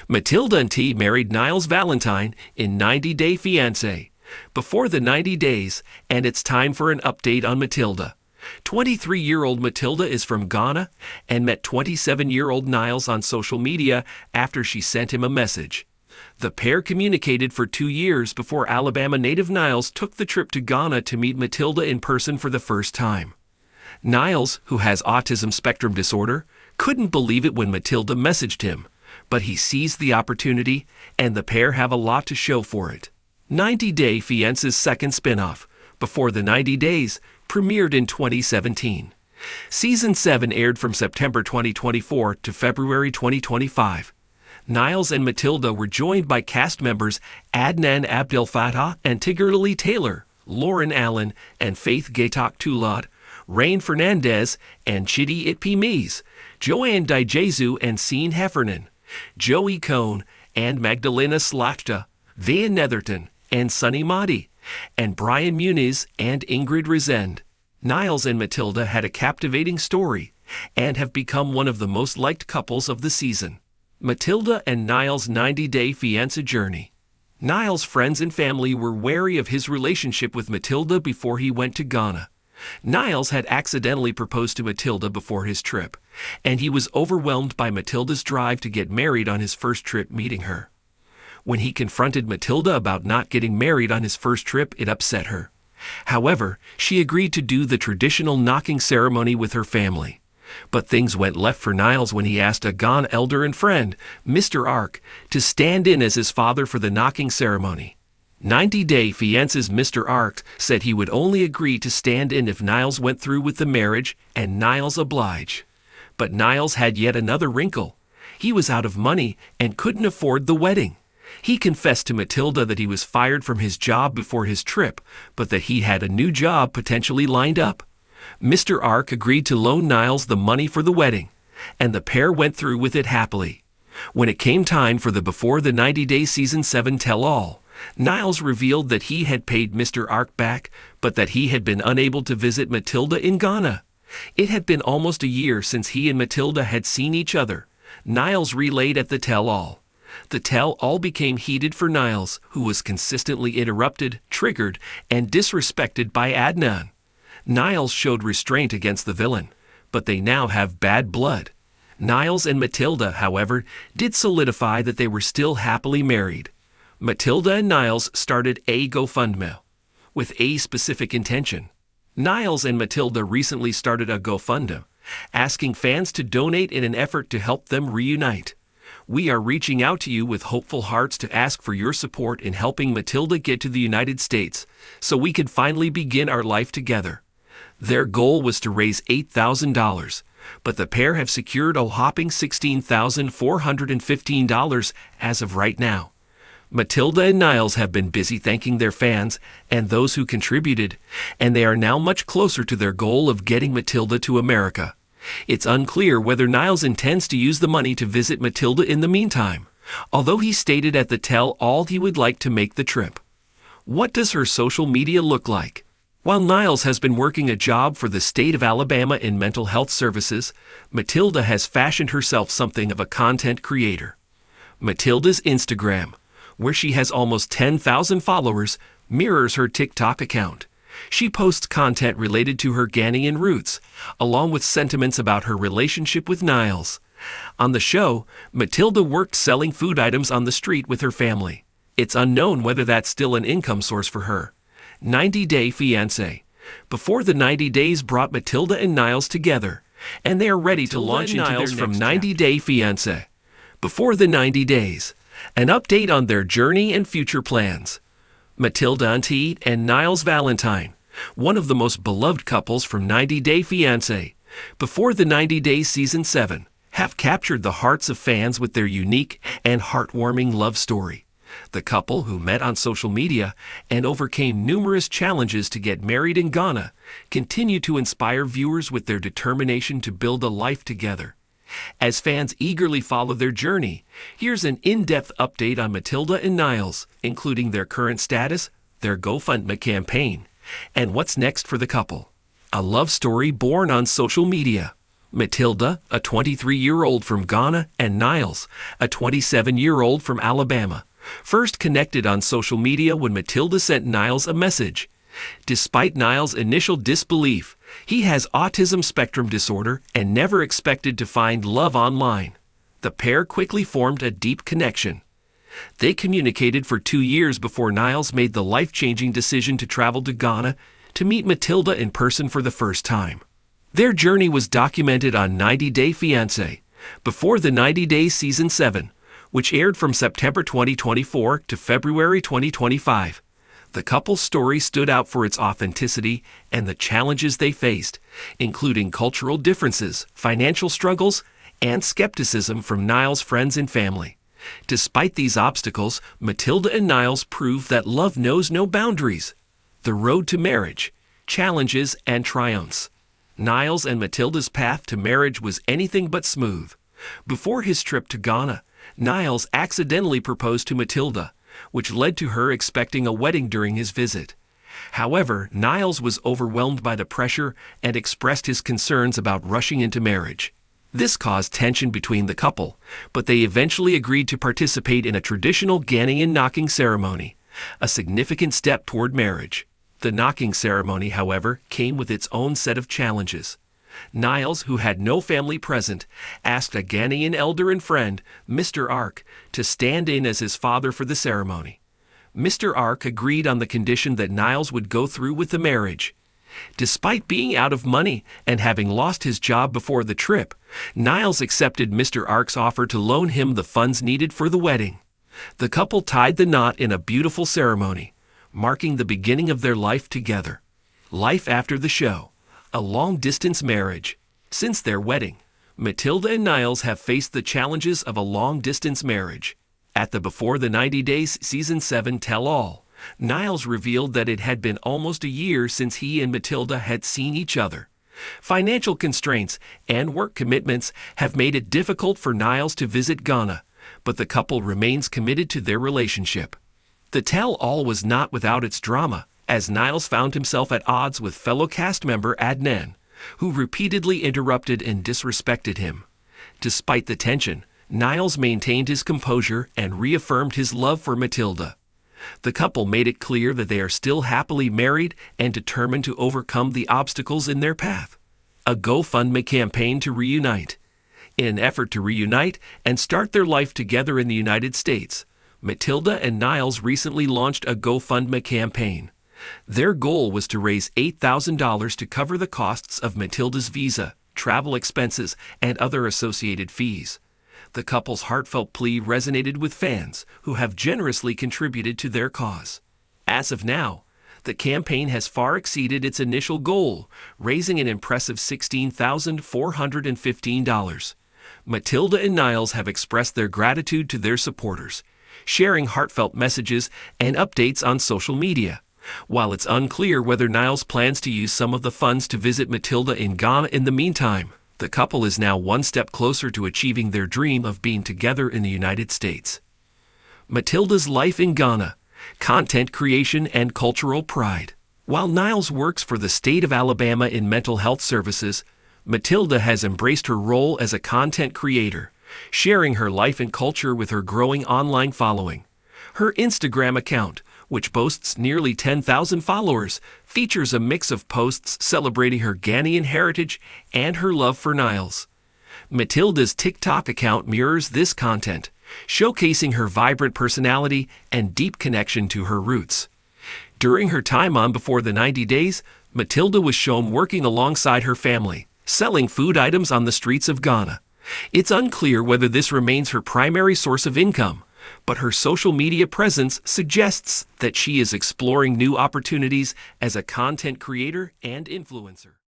Matilda Nti married Niles Valentine in 90 Day Fiancé. Before the 90 days, and it's time for an update on Matilda. 23-year-old Matilda is from Ghana and met 27-year-old Niles on social media after she sent him a message. The pair communicated for 2 years before Alabama native Niles took the trip to Ghana to meet Matilda in person for the first time. Niles, who has autism spectrum disorder, couldn't believe it when Matilda messaged him, but he seized the opportunity, and the pair have a lot to show for it. 90 Day Fiancé's second spin-off, Before the 90 Days, premiered in 2017. Season 7 aired from September 2024 to February 2025. Niles and Matilda were joined by cast members Adnan Abdel Fattah and Tiggerly Taylor, Lauren Allen and Faith Gaytok Tulad, Rain Fernandez and Chidi Itpimies, Joanne Dijezu and Sean Heffernan, Joey Cohn and Magdalena Slachta, Van Netherton and Sunny Mahdi, and Brian Muniz and Ingrid Resend. Niles and Matilda had a captivating story and have become one of the most liked couples of the season. Matilda and Niles' 90-day fiancé journey. Niles' friends and family were wary of his relationship with Matilda before he went to Ghana. Niles had accidentally proposed to Matilda before his trip, and he was overwhelmed by Matilda's drive to get married on his first trip meeting her. When he confronted Matilda about not getting married on his first trip, it upset her. However, she agreed to do the traditional knocking ceremony with her family. But things went left for Niles when he asked a Ghana elder and friend, Mr. Ark, to stand in as his father for the knocking ceremony. 90 Day Fiancé's Mr. Ark said he would only agree to stand in if Niles went through with the marriage, and Niles obliged. But Niles had yet another wrinkle. He was out of money and couldn't afford the wedding. He confessed to Matilda that he was fired from his job before his trip, but that he had a new job potentially lined up. Mr. Ark agreed to loan Niles the money for the wedding, and the pair went through with it happily. When it came time for the Before the 90 Day Season 7 tell-all, Niles revealed that he had paid Mr. Ark back, but that he had been unable to visit Matilda in Ghana. It had been almost a year since he and Matilda had seen each other, Niles relayed at the tell-all. The tell-all became heated for Niles, who was consistently interrupted, triggered, and disrespected by Adnan. Niles showed restraint against the villain, but they now have bad blood. Niles and Matilda, however, did solidify that they were still happily married. Matilda and Niles started a GoFundMe with a specific intention. Niles and Matilda recently started a GoFundMe, asking fans to donate in an effort to help them reunite. We are reaching out to you with hopeful hearts to ask for your support in helping Matilda get to the United States so we can finally begin our life together. Their goal was to raise $8,000, but the pair have secured a whopping $16,415 as of right now. Matilda and Niles have been busy thanking their fans and those who contributed, and they are now much closer to their goal of getting Matilda to America. It's unclear whether Niles intends to use the money to visit Matilda in the meantime, although he stated at the tell-all he would like to make the trip. What does her social media look like? While Niles has been working a job for the state of Alabama in mental health services, Matilda has fashioned herself something of a content creator. Matilda's Instagram, where she has almost 10,000 followers, mirrors her TikTok account. She posts content related to her Ghanaian roots, along with sentiments about her relationship with Niles. On the show, Matilda worked selling food items on the street with her family. It's unknown whether that's still an income source for her. 90 Day Fiancé. Before the 90 Days brought Matilda and Niles together, and they are ready to launch into Niles from 90 Day Fiancé. Before the 90 Days. An update on their journey and future plans. Matilda Nti and Niles Valentine, one of the most beloved couples from 90 Day Fiancé, Before the 90 Days Season 7, have captured the hearts of fans with their unique and heartwarming love story. The couple, who met on social media and overcame numerous challenges to get married in Ghana, continue to inspire viewers with their determination to build a life together. As fans eagerly follow their journey, here's an in-depth update on Matilda and Niles, including their current status, their GoFundMe campaign, and what's next for the couple. A love story born on social media. Matilda, a 23-year-old from Ghana, and Niles, a 27-year-old from Alabama, first connected on social media when Matilda sent Niles a message. Despite Niles' initial disbelief, he has autism spectrum disorder and never expected to find love online. The pair quickly formed a deep connection. They communicated for 2 years before Niles made the life-changing decision to travel to Ghana to meet Matilda in person for the first time. Their journey was documented on 90 Day Fiancé, before the 90 Days Season 7, which aired from September 2024 to February 2025. The couple's story stood out for its authenticity and the challenges they faced, including cultural differences, financial struggles, and skepticism from Niles' friends and family. Despite these obstacles, Matilda and Niles proved that love knows no boundaries. The road to marriage, challenges, and triumphs. Niles and Matilda's path to marriage was anything but smooth. Before his trip to Ghana, Niles accidentally proposed to Matilda, which led to her expecting a wedding during his visit. However, Niles was overwhelmed by the pressure and expressed his concerns about rushing into marriage. This caused tension between the couple, but they eventually agreed to participate in a traditional Ghanaian knocking ceremony, a significant step toward marriage. The knocking ceremony, however, came with its own set of challenges. Niles, who had no family present, asked a Ghanaian elder and friend, Mr. Ark, to stand in as his father for the ceremony. Mr. Ark agreed on the condition that Niles would go through with the marriage. Despite being out of money and having lost his job before the trip, Niles accepted Mr. Ark's offer to loan him the funds needed for the wedding. The couple tied the knot in a beautiful ceremony, marking the beginning of their life together. Life after the show. A long-distance marriage. Since their wedding, Matilda and Niles have faced the challenges of a long-distance marriage. At the Before the 90 Days Season 7 tell-all, Niles revealed that it had been almost a year since he and Matilda had seen each other. Financial constraints and work commitments have made it difficult for Niles to visit Ghana, but the couple remains committed to their relationship. The tell-all was not without its drama, as Niles found himself at odds with fellow cast member Adnan, who repeatedly interrupted and disrespected him. Despite the tension, Niles maintained his composure and reaffirmed his love for Matilda. The couple made it clear that they are still happily married and determined to overcome the obstacles in their path. A GoFundMe campaign to reunite. In an effort to reunite and start their life together in the United States, Matilda and Niles recently launched a GoFundMe campaign. Their goal was to raise $8,000 to cover the costs of Matilda's visa, travel expenses, and other associated fees. The couple's heartfelt plea resonated with fans who have generously contributed to their cause. As of now, the campaign has far exceeded its initial goal, raising an impressive $16,415. Matilda and Niles have expressed their gratitude to their supporters, sharing heartfelt messages and updates on social media. While it's unclear whether Niles plans to use some of the funds to visit Matilda in Ghana in the meantime, the couple is now one step closer to achieving their dream of being together in the United States. Matilda's life in Ghana, content creation and cultural pride. While Niles works for the state of Alabama in mental health services, Matilda has embraced her role as a content creator, sharing her life and culture with her growing online following. Her Instagram account, which boasts nearly 10,000 followers, features a mix of posts celebrating her Ghanaian heritage and her love for Niles. Matilda's TikTok account mirrors this content, showcasing her vibrant personality and deep connection to her roots. During her time on Before the 90 Days, Matilda was shown working alongside her family, selling food items on the streets of Ghana. It's unclear whether this remains her primary source of income, but her social media presence suggests that she is exploring new opportunities as a content creator and influencer.